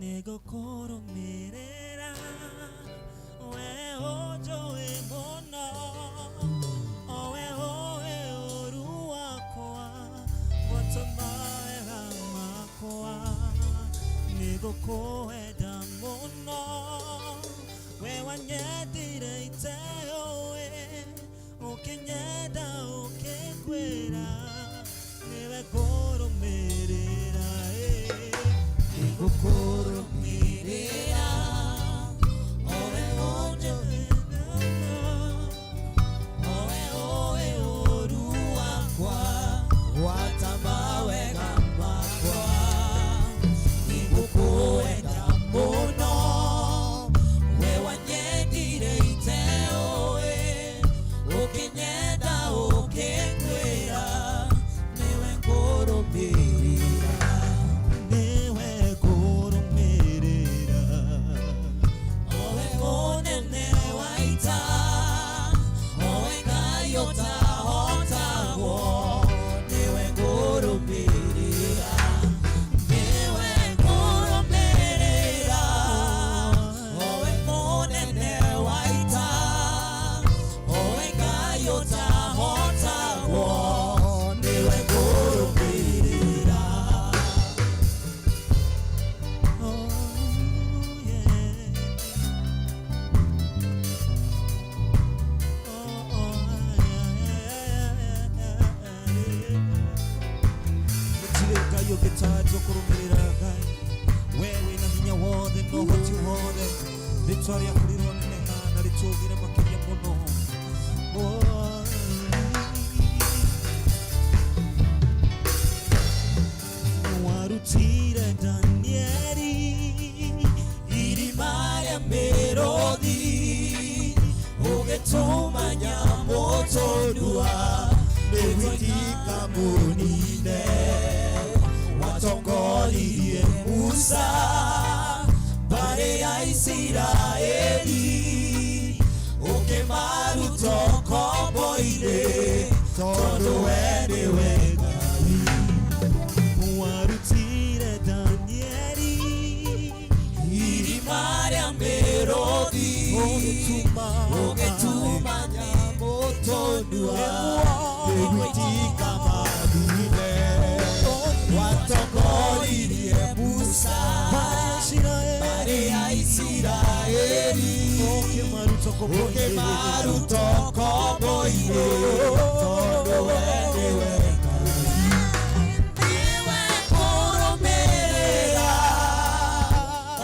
Negokoro merera we ojo emono owe owe orua koa watamae hamakoa negoko edamono we wanyedire iteo we okenyeda okekwera newe koro merera negokoro merera owe ojo owe owe orua kwa watamawe gamakwa negoko edamono we wanyedire iteo we okenyeda okekwera newe koro merera newe koro merera owe konene waita owe gayota otawo newe koro merera newe koro merera owe konene waita owe gayota otawo newe koro merera. Oh yeah. Oh yeah. Yo ketajo kurumirira gai wewe na hinya wothe no hoti wothe Victoria kurirone na richogira makinya muno warutire Danieli irimaya merodi ogetomanya motodua newitika munine watongolirie Musa bare ya Israeli okemaru tokoboire todo enewe gai warutire Danieli irimaria merodi ogetuma nyamotodua newitika madine watongolirie Musa bare ya Israeli okemaru tokoboire todo enewe newe koro merera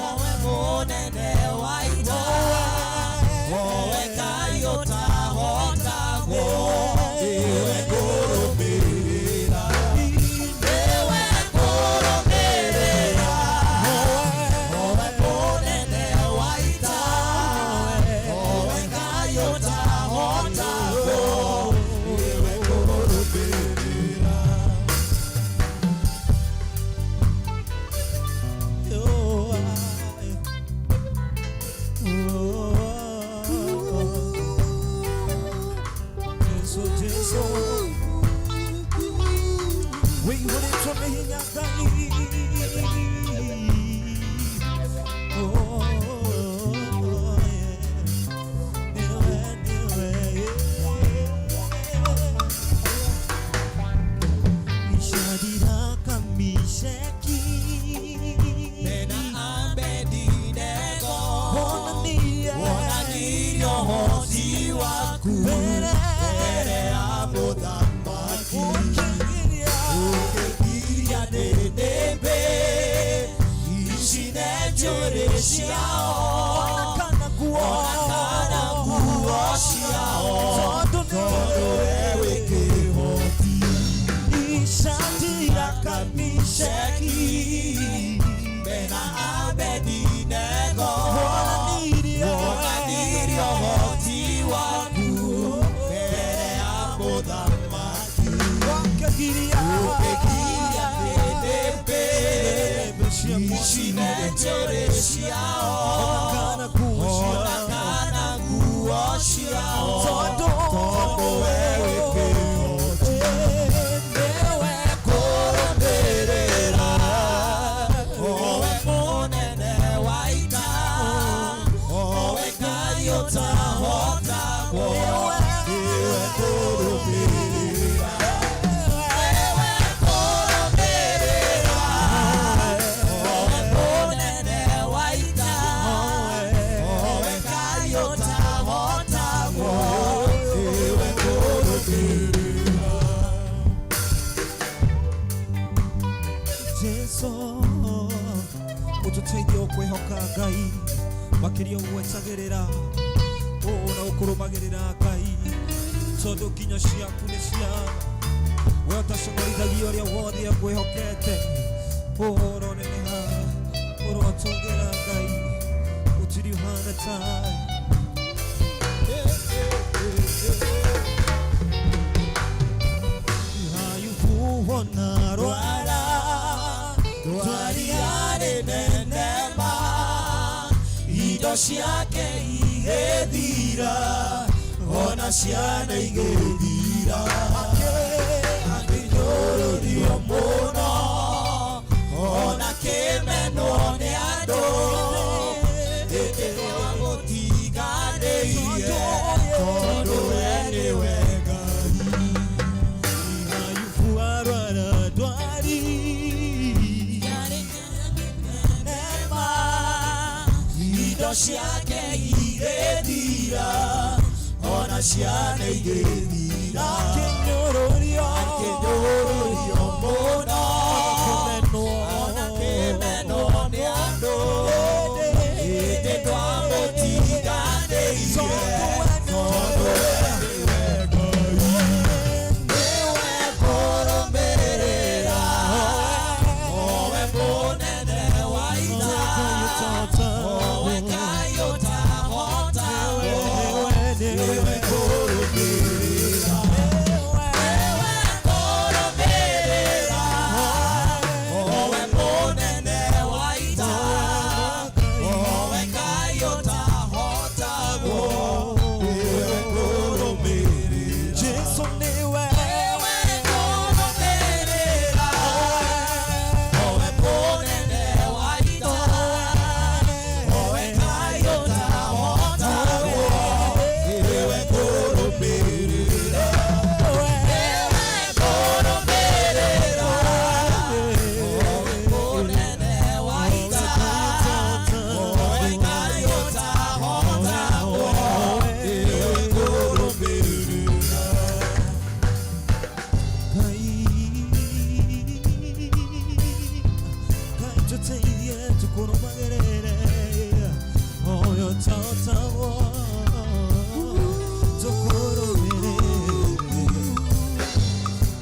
owe monene waita owe kayota hotago newe koro merera newe koro merera owe monene waita owe kayota hotago newe koro merera. Newe koro merera owe monene Jesu ututeithie kwihoka Ngai makiria gwetagirira na ukurumagirira Ngai tondu nginya ciaku ni cia we utaconorithagia uria wothe akwihokete uroneneha urotungira Ngai utiri uhana tai hayuhuona rwara rwariare nenema indo ciake igethira ona ciana igethira akĩnyũrũrio mũno ona kĩmenwo nĩ andũ hĩndĩ ĩrĩa gũtiganĩire tondũ we nĩwe Ngai Ayubu arwara ndwari nema indo ciake igethira ona ciana igethira akĩnyũrũrio mũno ona kĩmenwo nĩ andũ hĩndĩ twamũtiganĩire tondũ we nĩwe Ngai nĩwe kũrũmĩrĩra owe mũnene wa ita owe Ngai ũtahota nĩwe kũrũmĩrĩra owe mũnene wa ita owe Ngai ũtahotagwo nĩwe kũrũmĩrĩra Jesu nĩwe kũrũmĩrĩra owe mũnene wa ita owe Ngai ũtahotagwo nĩwe kũrũmĩrĩra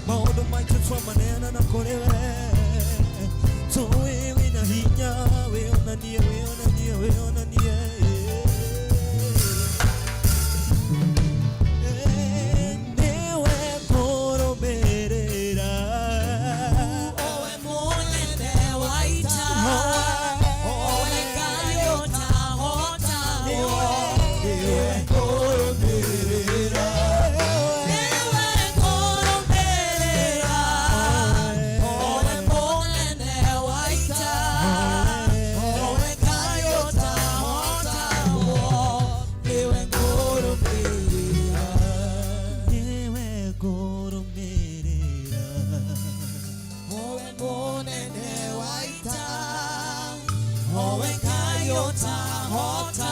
maũndũ maitũ twamaneana na kũrĩ we tũĩ wĩna hinya wĩonanie nĩwe kũrũmĩrĩra owe mũnene wa ita owe Ngai ũtahotagwo nĩwe kũrũmĩrĩra Hota